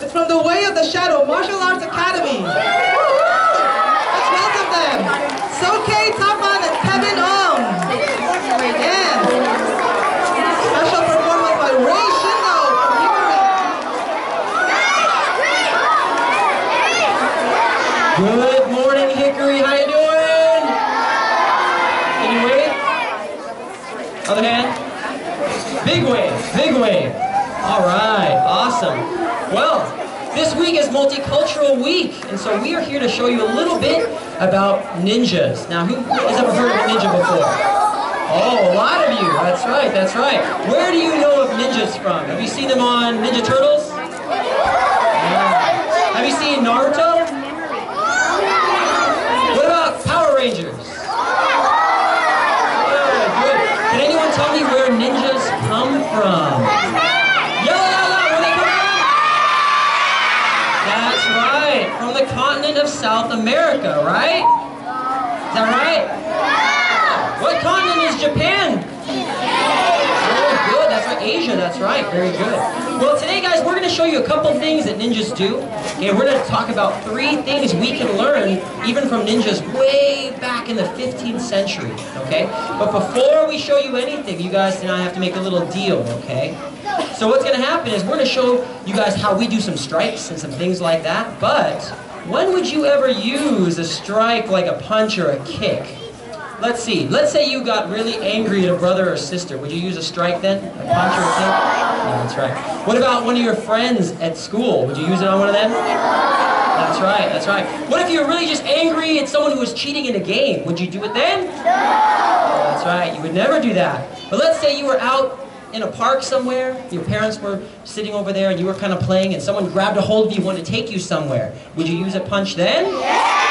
It's from the Way of the Shadow Martial Arts Academy. Let's welcome them. Soke Tapan and Kevin Ong. And special performance by Ray Shindo from Hickory. Good morning, Hickory. How you doing? Can you wave? Other hand. Big wave. Big wave. All right. Awesome. Well, this week is Multicultural Week, and so we are here to show you a little bit about ninjas. Now, who has ever heard of a ninja before? Oh, a lot of you. That's right. That's right. Where do you know of ninjas from? Have you seen them on Ninja Turtles? Yeah. Have you seen Naruto? What about Power Rangers? Good, good. Can anyone tell me where ninjas come from? Yell it out loud, where they come from? That's right, from the continent of South America, right? Is that right? What continent is Japan? Oh, good, that's right, Asia, that's right, very good. Well, today, guys, we're going to show you a couple things that ninjas do. Okay, we're going to talk about 3 things we can learn even from ninjas way back in the 15th century, okay? But before we show you anything, you guys and I have to make a little deal, okay? So what's going to happen is we're going to show you guys how we do some strikes and some things like that, but when would you ever use a strike like a punch or a kick? Let's see. Let's say you got really angry at a brother or sister. Would you use a strike then? A punch or a kick? Yeah, that's right. What about one of your friends at school? Would you use it on one of them? That's right, that's right. What if you're really just angry at someone who was cheating in a game? Would you do it then? No! That's right, you would never do that. But let's say you were out in a park somewhere, your parents were sitting over there and you were kind of playing and someone grabbed a hold of you and wanted to take you somewhere. Would you use a punch then? Yes!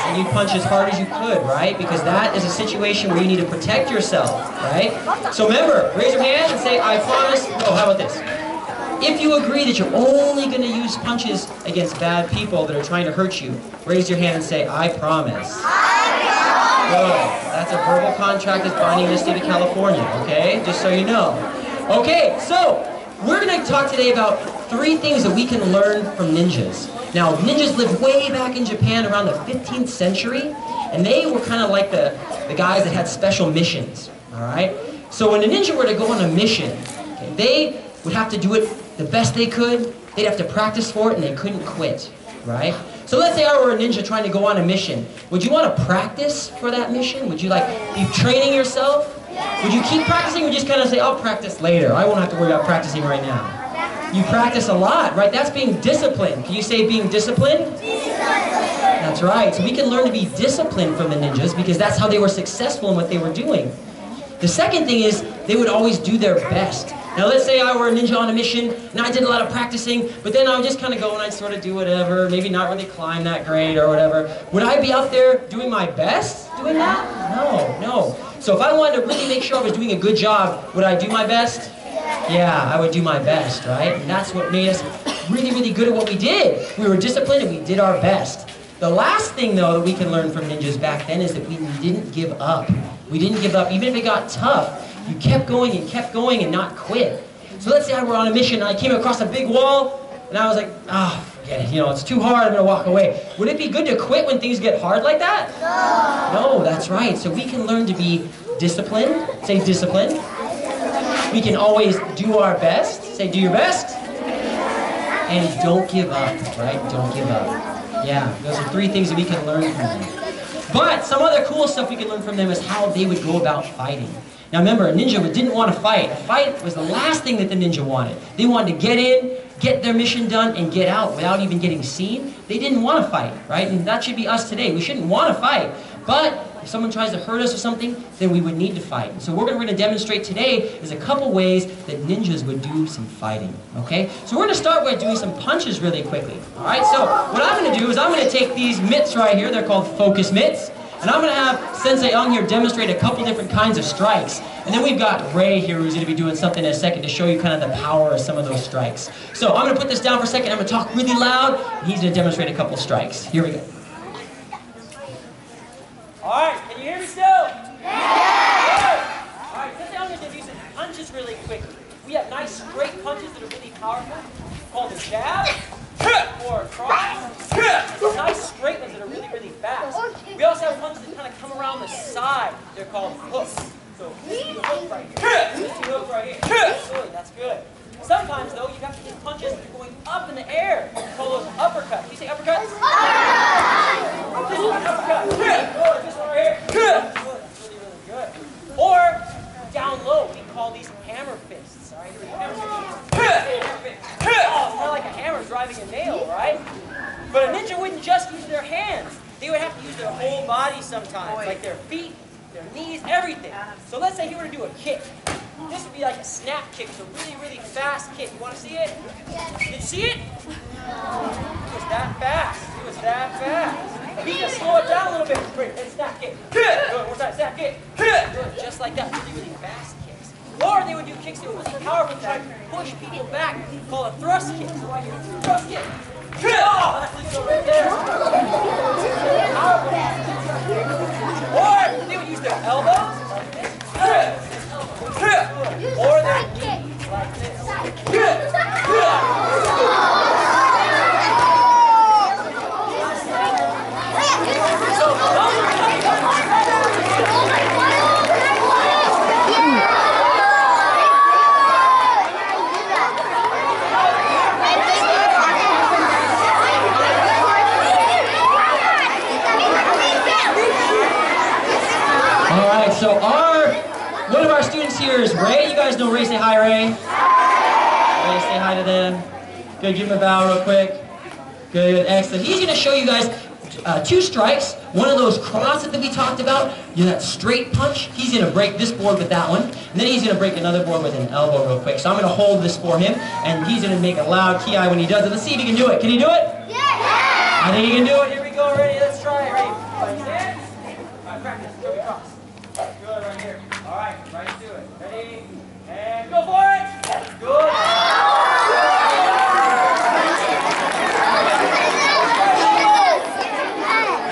And you punch as hard as you could, right? Because that is a situation where you need to protect yourself, right? So remember, raise your hand and say, I promise. Oh, how about this? If you agree that you're only going to use punches against bad people that are trying to hurt you, raise your hand and say, I promise. Good. That's a verbal contract that's binding in the state of California, okay? Just so you know. Okay, so we're going to talk today about 3 things that we can learn from ninjas. Now, ninjas lived way back in Japan around the 15th century, and they were kind of like the guys that had special missions, all right? So when a ninja were to go on a mission, okay, they would have to do it the best they could, they'd have to practice for it, and they couldn't quit, right? So let's say I were a ninja trying to go on a mission. Would you want to practice for that mission? Would you like be training yourself? Would you keep practicing or just kind of say, I'll practice later. I won't have to worry about practicing right now. You practice a lot, right? That's being disciplined. Can you say being disciplined? That's right. So we can learn to be disciplined from the ninjas because that's how they were successful in what they were doing. The second thing is they would always do their best. Now let's say I were a ninja on a mission and I did a lot of practicing, but then I would just kind of go and I'd sort of do whatever, maybe not really climb that great or whatever. Would I be out there doing my best doing that? No, no. So if I wanted to really make sure I was doing a good job, would I do my best? Yeah, I would do my best, right? And that's what made us really, really good at what we did. We were disciplined and we did our best. The last thing, though, that we can learn from ninjas back then is that we didn't give up. We didn't give up. Even if it got tough, you kept going and not quit. So let's say I were on a mission and I came across a big wall and I was like, forget it, it's too hard, I'm going to walk away. Would it be good to quit when things get hard like that? No. No, that's right. So we can learn to be disciplined. Say disciplined. We can always do our best. Say do your best. And don't give up, right? Don't give up. Yeah, those are 3 things that we can learn from them. But some other cool stuff we can learn from them is how they would go about fighting. Now remember, a ninja didn't want to fight. A fight was the last thing that the ninja wanted. They wanted to get in, get their mission done, and get out without even getting seen. They didn't want to fight, right? And that should be us today. We shouldn't want to fight. But if someone tries to hurt us or something, then we would need to fight. So what we're going to demonstrate today is a couple ways that ninjas would do some fighting, okay? So we're going to start by doing some punches really quickly, all right? So what I'm going to do is I'm going to take these mitts right here. They're called focus mitts. And I'm going to have Sensei Ung here demonstrate a couple different kinds of strikes. And then we've got Ray here who's going to be doing something in a second to show you kind of the power of some of those strikes. So I'm going to put this down for a second. I'm going to talk really loud. And he's going to demonstrate a couple strikes. Here we go. All right, can you hear me still? Yeah! All right, Sensei Ung is going to do some punches really quickly. We have nice straight punches that are really powerful called the jab or cross. Nice straight ones that are really, really fast. We also have punches that kind of come around the side. They're called hooks. So hook right here. Hook right here. Good, that's good. Sometimes though, you have to hit punches going up in the air. We call those uppercuts. Can you say uppercuts? This one, uppercut. Good. This one right here. Good. That's really, really good. Or down low, we call these hammer fists. All right, here we go. Hammer fist. Oh, it's kind of like a hammer driving a nail, right? But a ninja wouldn't just use their hands. They would have to use their whole body sometimes, like their feet, their knees, everything. So let's say he were to do a kick. This would be like a snap kick. It's a really, really fast kick. You want to see it? Did you see it? It was that fast. It was that fast. We just slow it down a little bit. Great. And snap kick. Good. One more time. Snap kick. Good. Just like that. Really, really fast kicks. Or they would do kicks that were really powerful to try to push people back. Called a thrust kick. So right here, thrust kick. Oh, that's the go right there. Or they would use their elbows like this. Or their knees like this. So one of our students here is Ray. You guys know Ray. Say hi, Ray. Ray, say hi to them. Good, give him a bow real quick. Good, excellent. He's going to show you guys 2 strikes. One of those crosses that we talked about, that straight punch. He's going to break this board with that one. And then he's going to break another board with an elbow real quick. So I'm going to hold this for him, and he's going to make a loud ki when he does it. Let's see if he can do it. Can he do it? Yeah! I think he can do it. Here we go. Ready? Let's try it. Ready? Stand. All right, practice. Here we cross. Good, right here. All right, right to it. Ready? And go for it! Good!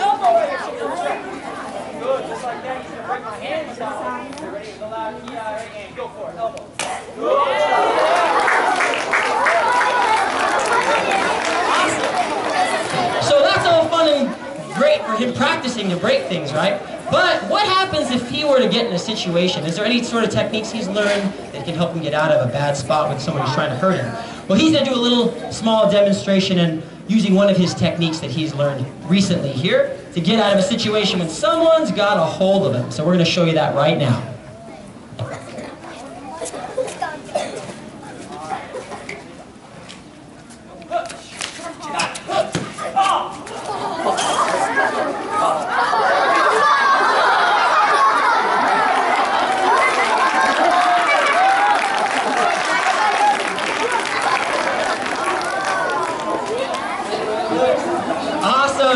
Elbow right here. Good, just like that. He's going to break my hands down. Get ready? Go loud. Yeah, ready? And go for it. Elbow. Good! Awesome! So that's all fun and great for him practicing to break things, right? But what happens if he were to get in a situation? Is there any sort of techniques he's learned that can help him get out of a bad spot when someone is trying to hurt him? Well, he's going to do a little small demonstration and using one of his techniques that he's learned recently here to get out of a situation when someone's got a hold of him. So we're going to show you that right now.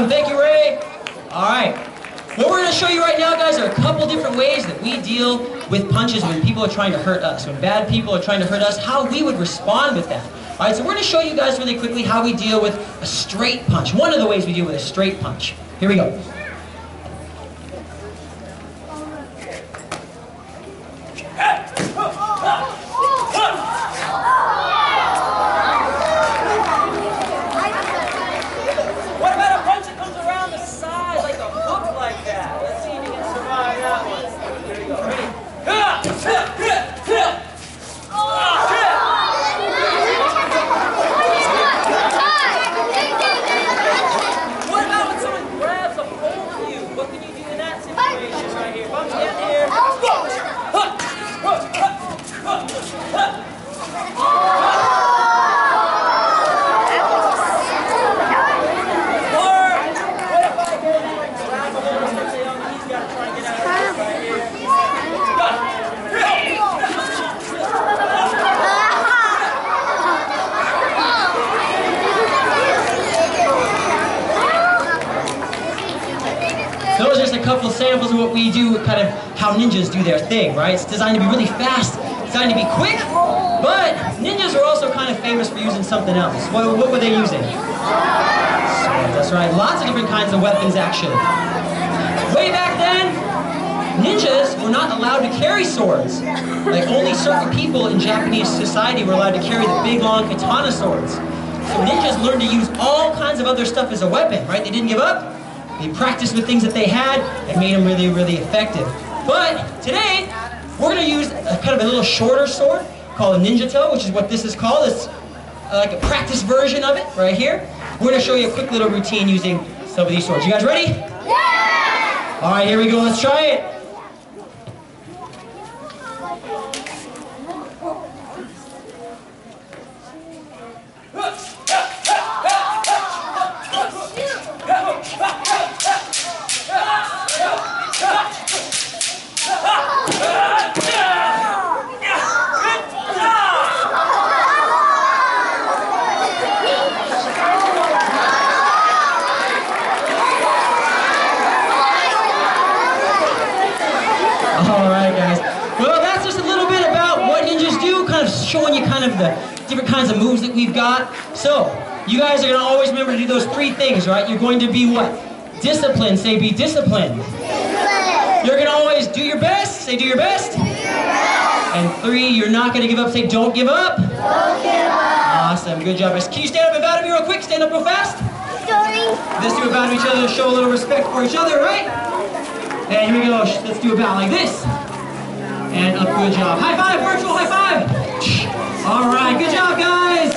Thank you, Ray. All right. What we're going to show you right now, guys, are a couple different ways that we deal with punches when people are trying to hurt us. When bad people are trying to hurt us, how we would respond with that. All right, so we're going to show you guys really quickly how we deal with a straight punch. One of the ways we deal with a straight punch. Here we go. Those are just a couple of samples of what we do, kind of how ninjas do their thing, right? It's designed to be really fast, designed to be quick, but ninjas are also kind of famous for using something else. What were they using? That's right, lots of different kinds of weapons, actually. Way back then, ninjas were not allowed to carry swords. Like, only certain people in Japanese society were allowed to carry the big, long katana swords. So ninjas learned to use all kinds of other stuff as a weapon, right? They didn't give up. They practiced with things that they had and made them really, really effective. But today, we're going to use a kind of a little shorter sword called a ninja toe, which is what this is called. It's like a practice version of it right here. We're going to show you a quick little routine using some of these swords. You guys ready? Yeah! All right, here we go. Let's try it. Showing you kind of the different kinds of moves that we've got. So, you guys are going to always remember to do those three things, right? You're going to be what? Disciplined. Say, be disciplined. You're going to always do your best. Say, do your best. And 3, you're not going to give up. Say, don't give up. Don't give up. Awesome. Good job. Can you stand up and bow to me real quick? Stand up real fast. Let's do a bow to each other. Show a little respect for each other, right? And here we go. Let's do a bow like this. And up, good job. High five, virtual high five. All right, good job, guys.